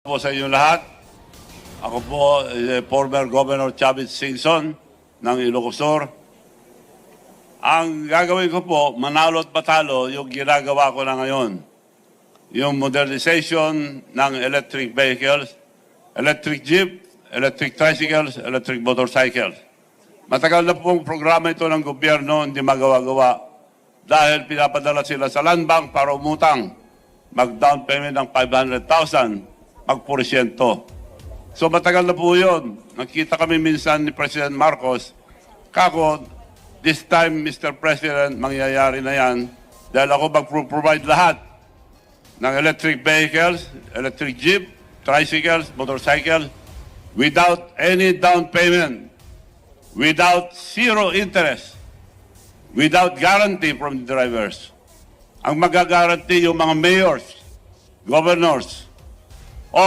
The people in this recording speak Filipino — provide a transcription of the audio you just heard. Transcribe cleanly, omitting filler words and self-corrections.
Po sa inyo lahat. Ako po, former Governor Chavit Singson ng Ilocos Sur. Ang gagawin ko po, manalo at patalo, yung ginagawa ko na ngayon. Yung modernization ng electric vehicles, electric jeep, electric tricycles, electric motorcycles. Matagal na pong programa ito ng gobyerno, hindi magawa-gawa. Dahil pinapadala sila sa land bank para umutang. Mag-down payment ng 500,000. Magporisyento. So matagal na po yun. Nakita kami minsan ni President Marcos, kako, this time, Mr. President, mangyayari na yan dahil ako mag-provide lahat ng electric vehicles, electric jeep, tricycles, motorcycles, without any down payment, without zero interest, without guarantee from the drivers. Ang magagaranti yung mga mayors, governors, o